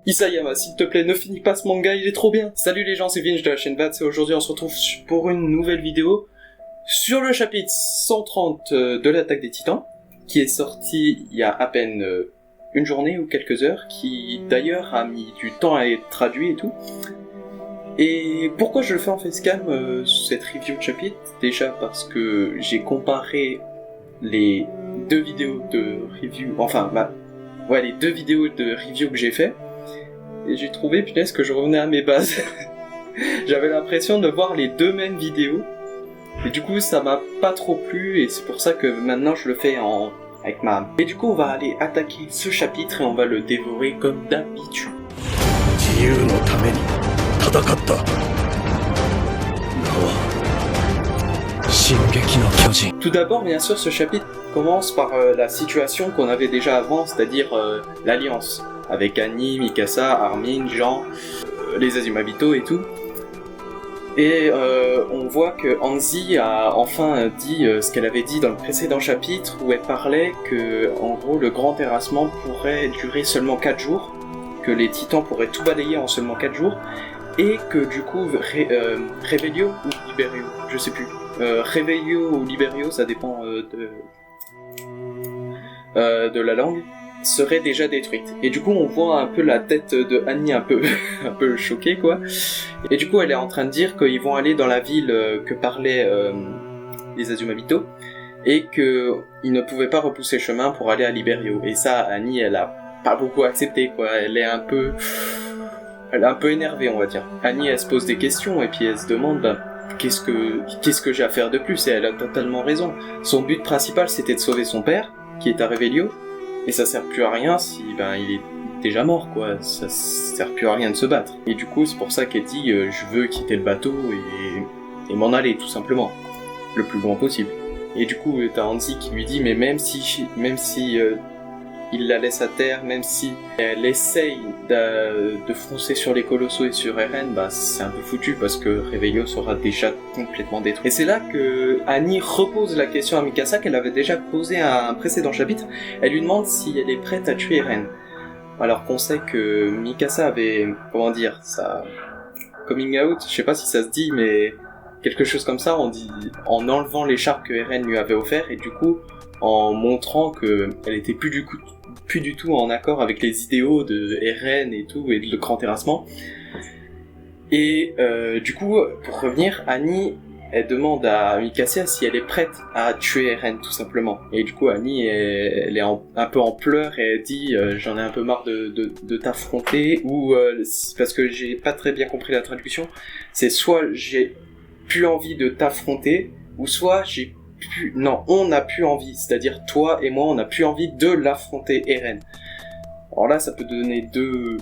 Isayama, s'il te plaît, ne finis pas ce manga, il est trop bien. Salut les gens, c'est Vinge de la chaîne Vats et aujourd'hui on se retrouve pour une nouvelle vidéo sur le chapitre 130 de l'Attaque des Titans, qui est sorti il y a à peine une journée ou quelques heures, qui d'ailleurs a mis du temps à être traduit et tout. Et pourquoi je le fais en facecam, cette review de chapitre? Déjà parce que j'ai comparé les deux vidéos de review, les deux vidéos de review que j'ai fait, et j'ai trouvé, punaise, que je revenais à mes bases. J'avais l'impression de voir les deux mêmes vidéos, et du coup ça m'a pas trop plu, et c'est pour ça que maintenant je le fais avec ma... Et du coup on va aller attaquer ce chapitre, et on va le dévorer comme d'habitude. Tout d'abord, bien sûr, ce chapitre commence par la situation qu'on avait déjà avant, c'est-à-dire l'alliance, avec Annie, Mikasa, Armin, Jean, les Azumabito et tout. Et on voit que Hanzi a enfin dit ce qu'elle avait dit dans le précédent chapitre, où elle parlait que, en gros, le grand terrassement pourrait durer seulement 4 jours, que les titans pourraient tout balayer en seulement 4 jours, et que du coup, Revelio ou Liberio, je sais plus, Revelio ou Liberio, ça dépend de la langue, serait déjà détruite. Et du coup, on voit un peu la tête de Annie un peu choquée, quoi. Et du coup, elle est en train de dire qu'ils vont aller dans la ville que parlaient les Azumabito, et qu'ils ne pouvaient pas repousser chemin pour aller à Liberio. Et ça, Annie, elle a pas beaucoup accepté, quoi. Elle est un peu énervée, on va dire. Annie, elle se pose des questions, et puis elle se demande, qu'est-ce que j'ai à faire de plus? Et elle a totalement raison. Son but principal, c'était de sauver son père, qui est à Revelio, et ça sert plus à rien si, il est déjà mort, quoi. Ça sert plus à rien de se battre. Et du coup, c'est pour ça qu'elle dit, je veux quitter le bateau et m'en aller, tout simplement. Le plus loin possible. Et du coup, t'as Hanzi qui lui dit, mais même si il la laisse à terre, même si elle essaye de foncer sur les colossaux et sur Eren, c'est un peu foutu parce que Revelio sera déjà complètement détruit. Et c'est là que Annie repose la question à Mikasa qu'elle avait déjà posée à un précédent chapitre. Elle lui demande si elle est prête à tuer Eren. Alors qu'on sait que Mikasa avait, ça coming out, je sais pas si ça se dit, mais quelque chose comme ça, on dit en enlevant l'écharpe que Eren lui avait offert, et du coup en montrant que elle était plus du tout en accord avec les idéaux de Eren et tout, et le grand terrassement. Et du coup, pour revenir, Annie, elle demande à Mikasa si elle est prête à tuer Eren, tout simplement. Et du coup, Annie, elle est un peu en pleurs, et elle dit j'en ai un peu marre de t'affronter, ou parce que j'ai pas très bien compris la traduction, c'est soit j'ai plus envie de t'affronter, ou soit on n'a plus envie, c'est-à-dire toi et moi, on n'a plus envie de l'affronter, Eren. Alors là, ça peut donner deux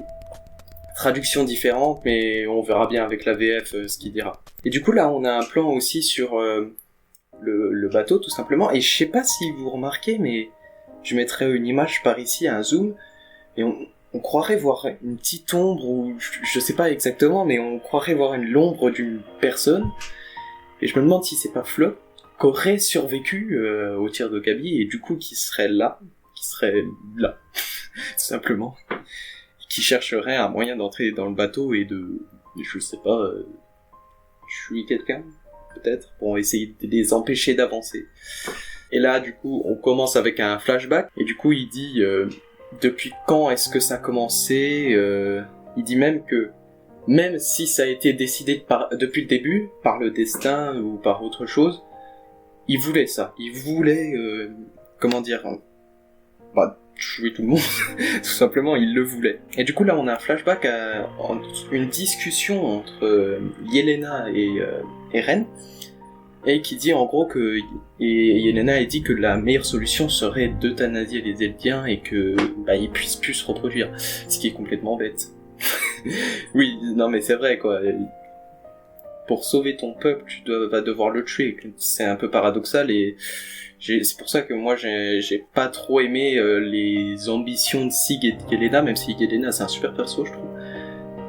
traductions différentes, mais on verra bien avec la VF ce qu'il dira. Et du coup, là, on a un plan aussi sur le bateau, tout simplement, et je sais pas si vous remarquez, mais je mettrai une image par ici, un zoom, et on croirait voir une petite ombre, ou je sais pas exactement, mais on croirait voir l'ombre d'une personne, et je me demande si c'est pas Flop, qu'aurait survécu au tir de Gabi, et du coup qui serait là, tout simplement, qui chercherait un moyen d'entrer dans le bateau et je sais pas, tuer quelqu'un, peut-être, pour essayer de les empêcher d'avancer. Et là, du coup, on commence avec un flashback, et du coup il dit, depuis quand est-ce que ça a commencé, il dit même que, même si ça a été décidé depuis le début, par le destin ou par autre chose, il voulait ça. Il voulait, tuer tout le monde. Tout simplement, il le voulait. Et du coup, là, on a un flashback une discussion entre Yelena et Eren, et qui dit en gros que Yelena dit que la meilleure solution serait d'euthanasier les Eldiens et que ils puissent plus se reproduire. Ce qui est complètement bête. Oui, non mais c'est vrai, quoi. Pour sauver ton peuple, tu vas devoir le tuer. C'est un peu paradoxal, et c'est pour ça que moi j'ai pas trop aimé les ambitions de Sig et de Yelena, même si Yelena c'est un super perso, je trouve.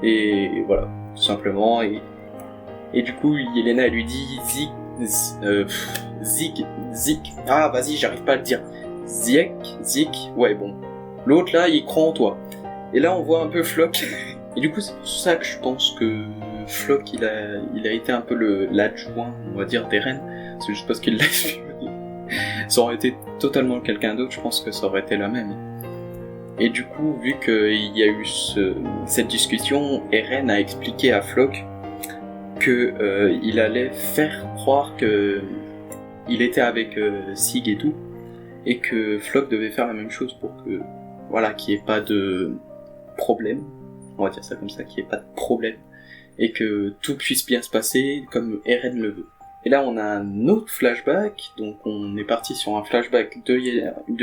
Et voilà, tout simplement. Et du coup, Yelena elle lui dit Zik. Ah vas-y, j'arrive pas à le dire. Zik, ouais bon. L'autre là, il croit en toi. Et là, on voit un peu Floch. Et du coup, c'est pour ça que je pense que Floch, il a été un peu l'adjoint, on va dire, d'Eren. C'est juste parce qu'il l'a su. Ça aurait été totalement quelqu'un d'autre, je pense que ça aurait été la même. Et du coup, vu qu'il y a eu cette discussion, Eren a expliqué à Floch que il allait faire croire que il était avec Sig et tout, et que Floch devait faire la même chose pour que, voilà, qu'il n'y ait pas de problème, on va dire ça comme ça, qu'il n'y ait pas de problème, et que tout puisse bien se passer comme Eren le veut. Et là, on a un autre flashback, donc on est parti sur un flashback de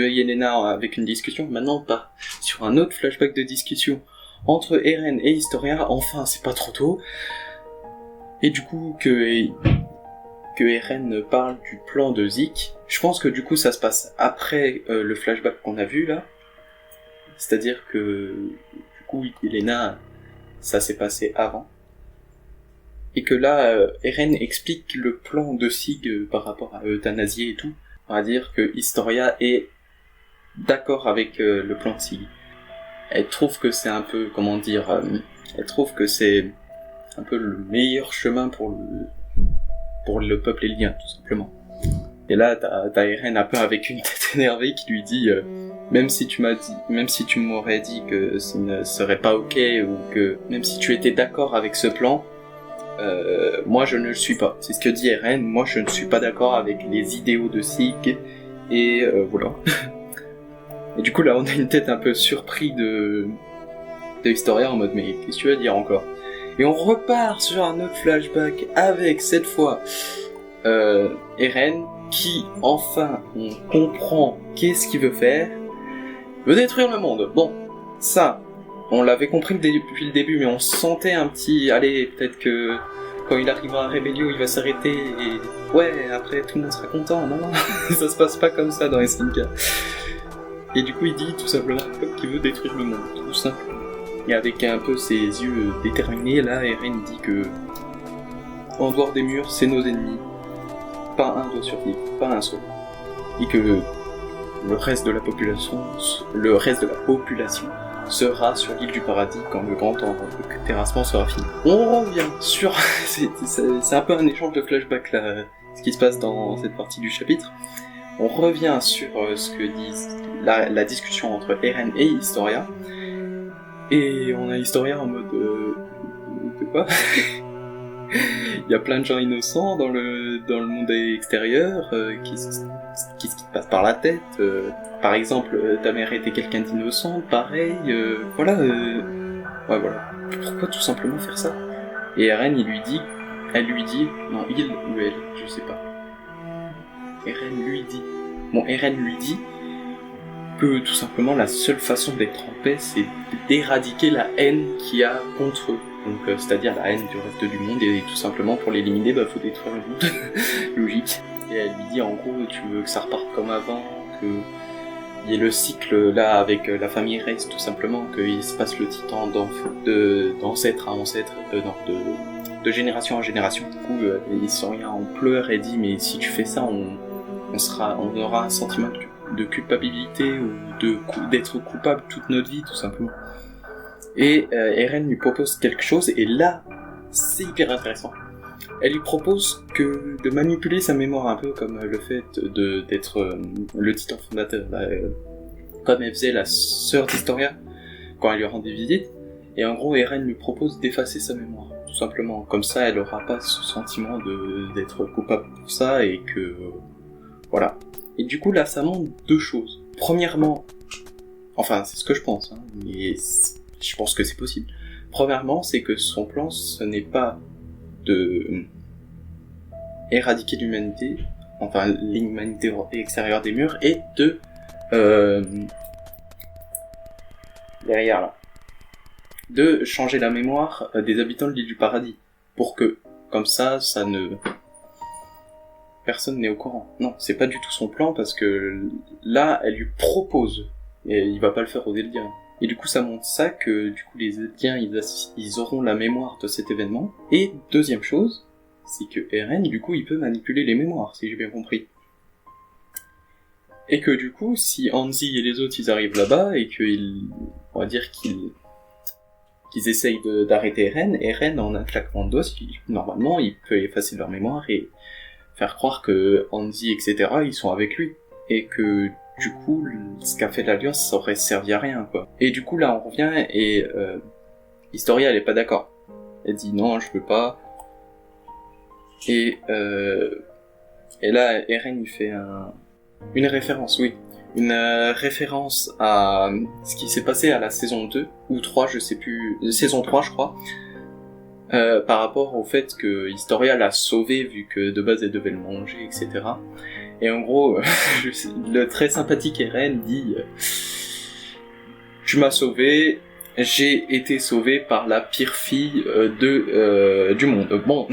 Yelena avec une discussion, maintenant on part sur un autre flashback de discussion entre Eren et Historia, enfin c'est pas trop tôt, et du coup que Eren parle du plan de Zeke. Je pense que du coup ça se passe après le flashback qu'on a vu là, c'est-à-dire que du coup Yelena, ça s'est passé avant. Et que là, Eren explique le plan de Sig par rapport à euthanasier et tout. On va dire que Historia est d'accord avec le plan de Sig. Elle trouve que c'est un peu, comment dire, elle trouve que c'est un peu le meilleur chemin pour le peuple élien, tout simplement. Et là, t'as Eren un peu avec une tête énervée qui lui dit même si tu m'aurais dit que ce ne serait pas ok, ou que même si tu étais d'accord avec ce plan, moi je ne le suis pas. C'est ce que dit Eren, moi je ne suis pas d'accord avec les idéaux de Sig, et voilà. Et du coup là on a une tête un peu surpris de Historia en mode mais qu'est-ce que tu vas dire encore? Et on repart sur un autre flashback avec cette fois Eren qui enfin on comprend qu'est-ce qu'il veut faire, veut détruire le monde. Bon, ça on l'avait compris depuis le début, mais on sentait un petit allez, peut-être que quand il arrivera à Rebellion, il va s'arrêter et ouais, après tout le monde sera content, non? Ça se passe pas comme ça dans SNK. Et du coup, il dit tout simplement qu'il veut détruire le monde, tout simplement. Et avec un peu ses yeux déterminés, là, Eren dit que en dehors des murs, c'est nos ennemis. Pas un doit survivre, pas un seul. Et que le reste de la population sera sur l'île du paradis quand le grand terrassement sera fini. On revient sur... c'est un peu un échange de flashbacks là, ce qui se passe dans cette partie du chapitre. On revient sur ce que disent la discussion entre Eren et Historia. Et on a Historia en mode... de quoi? Il y a plein de gens innocents dans le monde extérieur qui se passe par la tête. Par exemple, ta mère était quelqu'un d'innocent, pareil. Voilà. Ouais, voilà. Pourquoi tout simplement faire ça? Et Eren, elle lui dit, non, il ou elle, je sais pas. Eren lui dit que tout simplement la seule façon d'être en paix, c'est d'éradiquer la haine qu'il y a contre eux. Donc, c'est-à-dire la haine du reste du monde, et tout simplement pour l'éliminer, faut détruire le monde. Logique. Et elle lui dit en gros, tu veux que ça reparte comme avant, que il y ait le cycle là avec la famille Reis, tout simplement, qu'il se passe le titan d'ancêtre à ancêtre, de génération en génération. Du coup, Historia en pleure et dit mais si tu fais ça, on aura un sentiment de culpabilité ou d'être coupable toute notre vie, tout simplement. Et Eren lui propose quelque chose, et là, c'est hyper intéressant. Elle lui propose de manipuler sa mémoire, un peu comme le fait d'être le titan fondateur, là, comme elle faisait la sœur d'Historia quand elle lui rendait visite. Et en gros, Eren lui propose d'effacer sa mémoire, tout simplement. Comme ça, elle aura pas ce sentiment d'être coupable pour ça, et que... voilà. Et du coup, là, ça montre deux choses. Premièrement, enfin, c'est ce que je pense, hein, mais je pense que c'est possible. Premièrement, c'est que son plan, ce n'est pas de éradiquer l'humanité, enfin l'humanité extérieure des murs, et de derrière là, de changer la mémoire des habitants de l'île du paradis, pour que, comme ça personne n'est au courant. Non, c'est pas du tout son plan, parce que là, elle lui propose, et il va pas le faire aux Eldiens. Et du coup, ça montre ça, que du coup, les Eldiens, ils auront la mémoire de cet événement. Et deuxième chose, c'est que Eren, du coup, il peut manipuler les mémoires, si j'ai bien compris. Et que du coup, si Hanzi et les autres ils arrivent là-bas et on va dire qu'ils essayent d'arrêter Eren en un claquement de doigts, normalement il peut effacer leur mémoire et faire croire que Hanzi, etc., ils sont avec lui. Et que du coup, ce qu'a fait l'Alliance, ça aurait servi à rien, quoi. Et du coup, là, on revient et Historia, elle est pas d'accord. Elle dit non, je peux pas. Et là, Eren, il fait une référence, oui. Une référence à ce qui s'est passé à la saison 2, ou 3, je sais plus, saison 3, je crois, par rapport au fait que Historia l'a sauvé, vu que de base elle devait le manger, etc. Et en gros, le très sympathique Eren dit tu m'as sauvé, j'ai été sauvé par la pire fille du monde. Bon...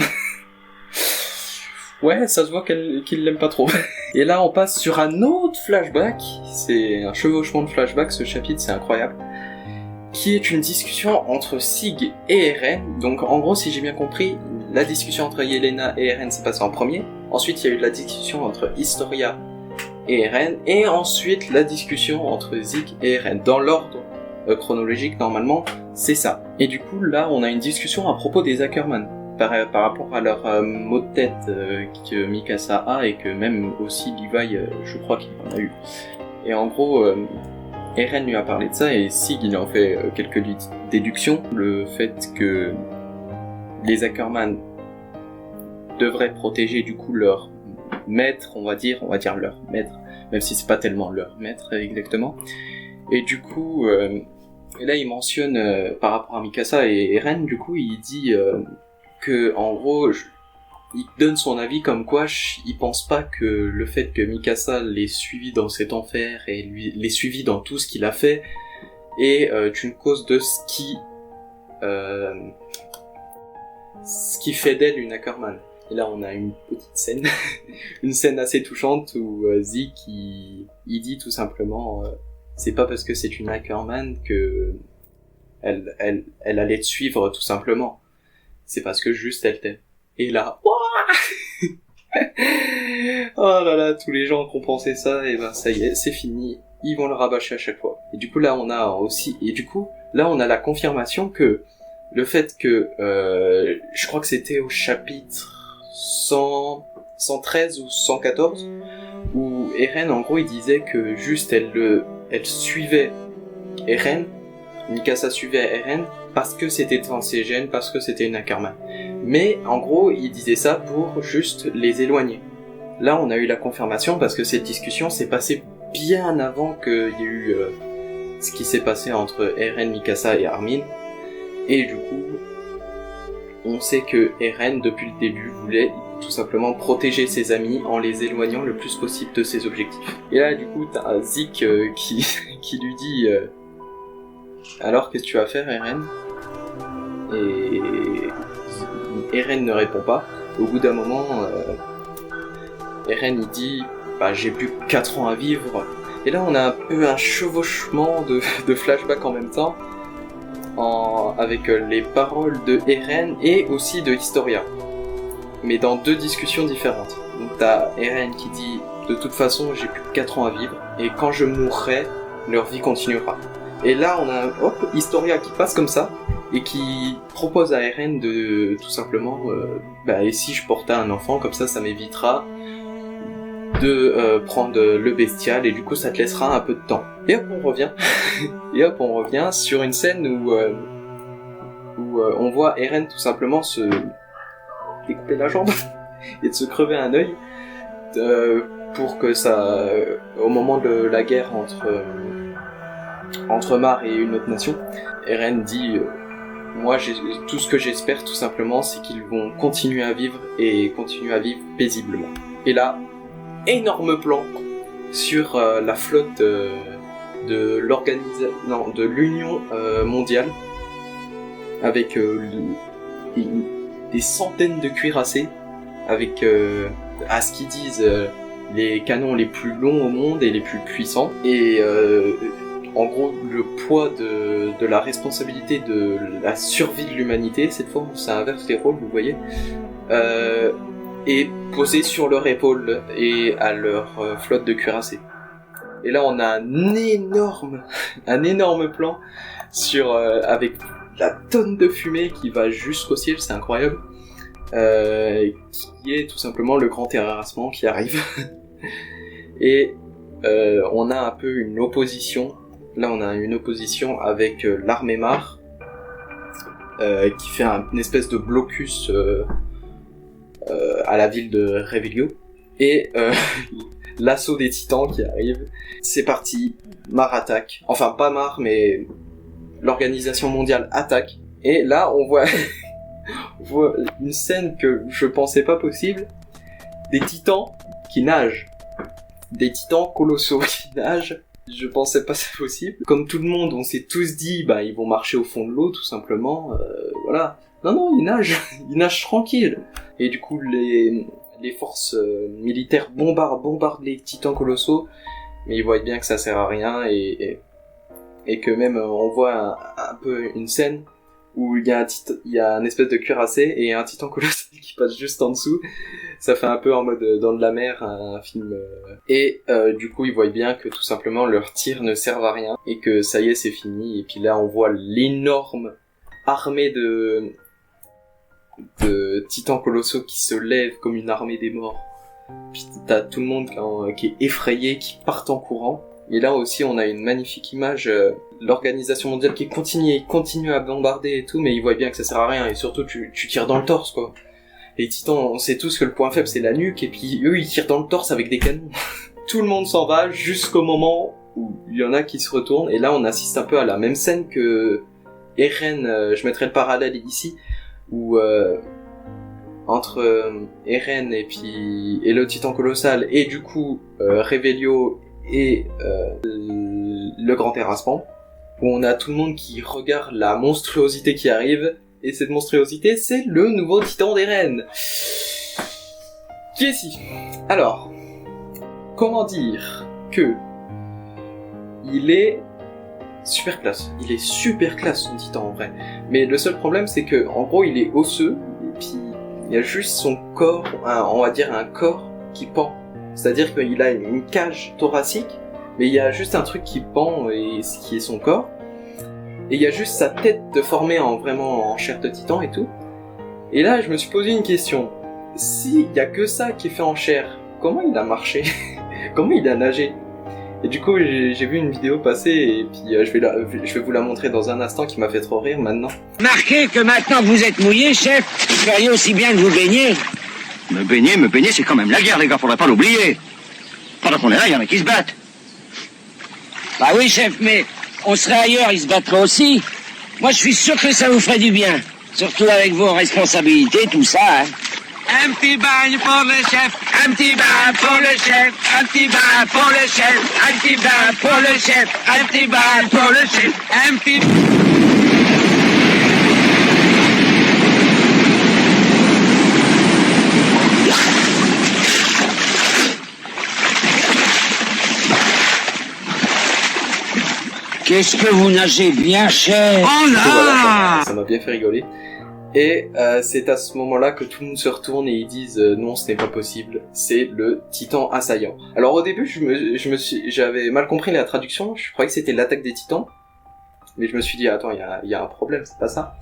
Ouais, ça se voit qu'il l'aime pas trop. Et là, on passe sur un autre flashback. C'est un chevauchement de flashback, ce chapitre, c'est incroyable. Qui est une discussion entre Sig et Eren. Donc, en gros, si j'ai bien compris, la discussion entre Yelena et Eren s'est passée en premier. Ensuite, il y a eu la discussion entre Historia et Eren. Et ensuite, la discussion entre Zeke et Eren. Dans l'ordre chronologique, normalement, c'est ça. Et du coup, là, on a une discussion à propos des Ackerman. Par rapport à leur mot de tête que Mikasa a et que même aussi Levi, je crois qu'il en a eu. Et en gros, Eren lui a parlé de ça et Sig il en fait quelques déductions. Le fait que les Ackerman devraient protéger du coup leur maître, on va dire leur maître, même si c'est pas tellement leur maître exactement. Et du coup, et là il mentionne par rapport à Mikasa et Eren, du coup il dit que en gros il donne son avis comme quoi il pense pas que le fait que Mikasa l'ait suivi dans cet enfer et l'ait suivi dans tout ce qu'il a fait est une cause de ce qui fait d'elle une Ackerman. Et là on a une petite scène une scène assez touchante où Zeke il dit tout simplement c'est pas parce que c'est une Ackerman que elle allait te suivre tout simplement. C'est parce que juste elle t'aime. Et là, oh là là, tous les gens qui ont pensé ça, et ben ça y est, c'est fini. Ils vont le rabâcher à chaque fois. Et du coup là on a la confirmation que le fait que, je crois que c'était au chapitre 113 ou 114, où Eren en gros il disait que juste elle suivait Eren, Mikasa suivait Eren, parce que c'était dans ses gènes, parce que c'était une Ackerman. Mais en gros, il disait ça pour juste les éloigner. Là, on a eu la confirmation parce que cette discussion s'est passée bien avant qu'il y ait eu ce qui s'est passé entre Eren, Mikasa et Armin. Et du coup, on sait que Eren, depuis le début, voulait tout simplement protéger ses amis en les éloignant le plus possible de ses objectifs. Et là, du coup, t'as Zeke qui lui dit alors, qu'est-ce que tu vas faire, Eren ? Et Eren ne répond pas. Au bout d'un moment, Eren il dit j'ai plus que 4 ans à vivre. Et là on a un peu un chevauchement de flashback en même temps, avec les paroles de Eren et aussi de Historia, mais dans 2 discussions différentes. Donc t'as Eren qui dit de toute façon j'ai plus que 4 ans à vivre et quand je mourrai leur vie continuera. Et là on a Historia qui passe comme ça et qui propose à Eren de tout simplement et si je portais un enfant comme ça m'évitera de prendre le bestial et du coup ça te laissera un peu de temps. Et hop on revient sur une scène où on voit Eren tout simplement se découper la jambe et de se crever un œil pour que ça au moment de la guerre entre Mar et une autre nation, Eren dit moi tout ce que j'espère tout simplement c'est qu'ils vont continuer à vivre et continuer à vivre paisiblement. Et là énorme plan sur la flotte de l'Union mondiale avec des centaines de cuirassés avec à ce qu'ils disent les canons les plus longs au monde et les plus puissants et en gros le poids de la responsabilité de la survie de l'humanité, cette fois ça inverse les rôles vous voyez, est posé sur leur épaule et à leur flotte de cuirassés. Et là, on a un énorme plan sur avec la tonne de fumée qui va jusqu'au ciel, c'est incroyable. Qui est tout simplement le grand terrassement qui arrive. Et on a un peu une opposition. Là, on a une opposition avec l'armée Mar, qui fait une espèce de blocus à la ville de Revelio. Et l'assaut des titans qui arrive. C'est parti, Mar attaque. Enfin, pas Mar, mais l'organisation mondiale attaque. Et là, on voit une scène que je pensais pas possible. Des titans qui nagent. Des titans colossaux qui nagent. Je pensais pas ça possible. Comme tout le monde, on s'est tous dit, bah, ils vont marcher au fond de l'eau, tout simplement. Voilà. Non, ils nagent. Ils nagent tranquilles. Et du coup, les forces militaires bombardent les titans colossaux. Mais ils voient bien que ça sert à rien et que même, on voit un peu une scène où il y a un espèce de cuirassé et un titan colossal qui passe juste en dessous. Ça fait un peu en mode dans de la mer, un film. Et du coup, ils voient bien que tout simplement leurs tirs ne servent à rien et que ça y est, c'est fini. Et puis là, on voit l'énorme armée de titans colossaux qui se lèvent comme une armée des morts. Puis t'as tout le monde qui est effrayé, qui part en courant. Et là aussi, on a une magnifique image, l'organisation mondiale qui continue à bombarder et tout, mais ils voient bien que ça sert à rien, et surtout, tu tires dans le torse, quoi. Les titans, on sait tous que le point faible, c'est la nuque, et puis eux, ils tirent dans le torse avec des canons. Tout le monde s'en va jusqu'au moment où il y en a qui se retournent, et là, on assiste un peu à la même scène que Eren, je mettrai le parallèle ici, où entre Eren et le titan colossal, et du coup, Revelio et le grand terrassement, où on a tout le monde qui regarde la monstruosité qui arrive, et cette monstruosité, c'est le nouveau titan d'Eren. Qui est-ce? Alors, comment dire que il est super classe. Il est super classe, son titan, en vrai. Mais le seul problème, c'est que, en gros, il est osseux, et puis il y a juste son corps, on va dire un corps qui pend. C'est-à-dire qu'il a une cage thoracique, mais il y a juste un truc qui pend, et ce qui est son corps. Et il y a juste sa tête formée vraiment en chair de titan et tout. Et là, je me suis posé une question. S'il y a que ça qui est fait en chair, comment il a marché? Comment il a nagé? Et du coup, j'ai vu une vidéo passer, et puis je vais vous la montrer dans un instant, qui m'a fait trop rire maintenant. Marquez que maintenant que vous êtes mouillé, chef, vous feriez aussi bien de vous baigner. Me baigner, c'est quand même la guerre, les gars, faudrait pas l'oublier. Pendant qu'on est là, il y en a qui se battent. Bah oui, chef, mais on serait ailleurs, ils se battraient aussi. Moi, je suis sûr que ça vous ferait du bien. Surtout avec vos responsabilités, tout ça, hein. Un petit bain pour le chef, un petit bain pour le chef, un petit bain pour le chef, un petit bain pour le chef, un petit bain pour le chef, un petit... Qu'est-ce que vous nagez bien, chef? Oh là! Voilà, ça m'a bien fait rigoler. Et c'est à ce moment-là que tout le monde se retourne et ils disent non, ce n'est pas possible, c'est le titan assaillant. Alors au début, j'avais mal compris la traduction, je croyais que c'était l'attaque des titans, mais je me suis dit attends, il y a un problème, c'est pas ça.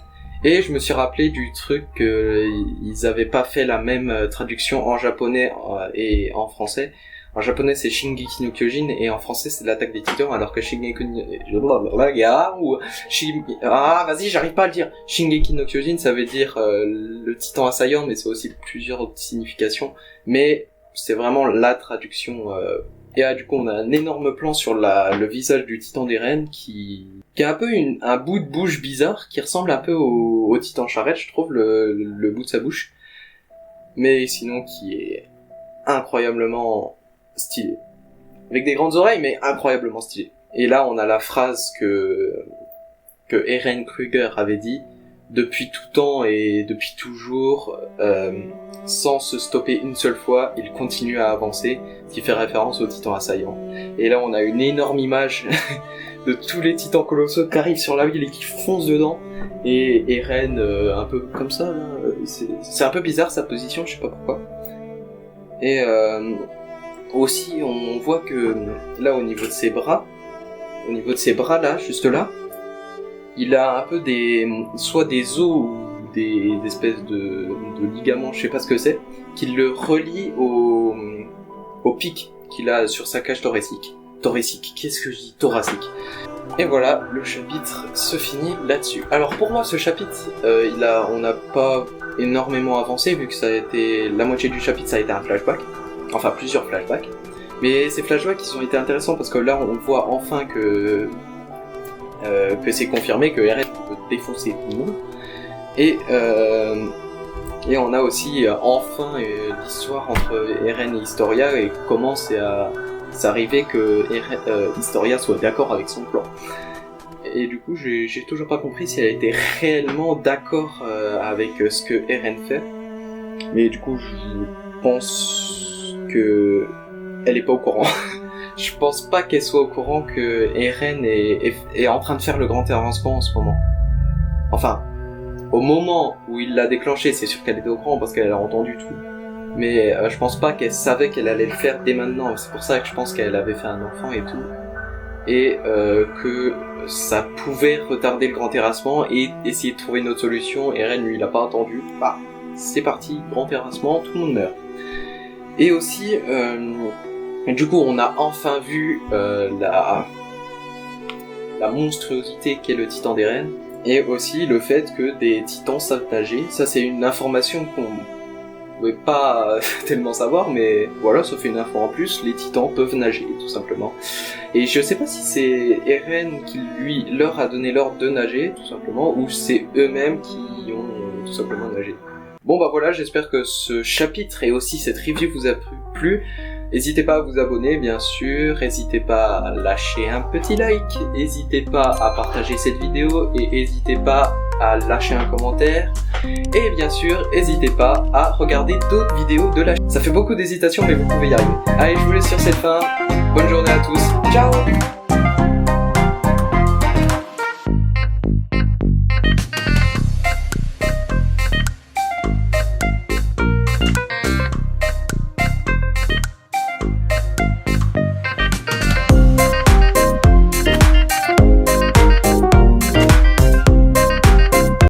Et je me suis rappelé du truc qu'ils avaient pas fait la même traduction en japonais et en français. En japonais c'est Shingeki no Kyojin et en français c'est l'attaque des titans, alors que Shingeki vas-y, j'arrive pas à le dire. Shingeki no Kyojin, ça veut dire le titan assaillant, mais c'est aussi plusieurs autres significations. Mais c'est vraiment la traduction. Et du coup on a un énorme plan sur le visage du titan d'Eren qui a un peu un bout de bouche bizarre qui ressemble un peu au titan charrette, je trouve, le bout de sa bouche. Mais sinon qui est incroyablement stylé. Avec des grandes oreilles, mais incroyablement stylé. Et là, on a la phrase que Eren Kruger avait dit, depuis tout temps et depuis toujours, sans se stopper une seule fois, il continue à avancer, ce qui fait référence au titan assaillant. Et là, on a une énorme image de tous les titans colossaux qui arrivent sur la ville et qui foncent dedans. Et Eren, un peu comme ça, là, c'est un peu bizarre sa position, je sais pas pourquoi. Et aussi on voit que là au niveau de ses bras là, juste là, il a un peu soit des os ou des espèces de ligaments, je sais pas ce que c'est, qui le relient au pic qu'il a sur sa cage thoracique. Qu'est-ce que je dis? Thoracique. Et voilà, le chapitre se finit là-dessus. Alors pour moi, ce chapitre, on n'a pas énormément avancé, vu que ça a été la moitié du chapitre, ça a été un flashback, enfin plusieurs flashbacks. Mais ces flashbacks, ils ont été intéressants parce que là, on voit enfin que c'est confirmé que Eren peut défoncer tout le monde. Et on a aussi enfin l'histoire entre Eren et Historia et comment c'est arrivé que Historia soit d'accord avec son plan. Et du coup, j'ai toujours pas compris si elle était réellement d'accord avec ce que Eren fait. Mais du coup, je pense que elle est pas au courant. Je pense pas qu'elle soit au courant que Eren est en train de faire le grand avancement en ce moment. Enfin, au moment où il l'a déclenché, c'est sûr qu'elle était au courant parce qu'elle a entendu tout. Mais je pense pas qu'elle savait qu'elle allait le faire dès maintenant. C'est pour ça que je pense qu'elle avait fait un enfant et tout. Et que ça pouvait retarder le grand terrassement et essayer de trouver une autre solution. Eren, lui, il a pas attendu. Bah, c'est parti, grand terrassement, tout le monde meurt. Et aussi, du coup, on a enfin vu la monstruosité qu'est le titan d'Eren. Et aussi le fait que des titans savent nager. Ça, c'est une information qu'on pouvait pas tellement savoir, mais voilà, ça fait une info en plus. Les titans peuvent nager, tout simplement. Et je sais pas si c'est Eren qui, lui, leur a donné l'ordre de nager, tout simplement, ou c'est eux-mêmes qui ont tout simplement nagé. Bon bah voilà, j'espère que ce chapitre et aussi cette review vous a plu. N'hésitez pas à vous abonner, bien sûr, n'hésitez pas à lâcher un petit like, n'hésitez pas à partager cette vidéo et n'hésitez pas à lâcher un commentaire. Et bien sûr, n'hésitez pas à regarder d'autres vidéos de la chaîne. Ça fait beaucoup d'hésitation, mais vous pouvez y arriver. Allez, je vous laisse sur cette fin. Bonne journée à tous. Ciao!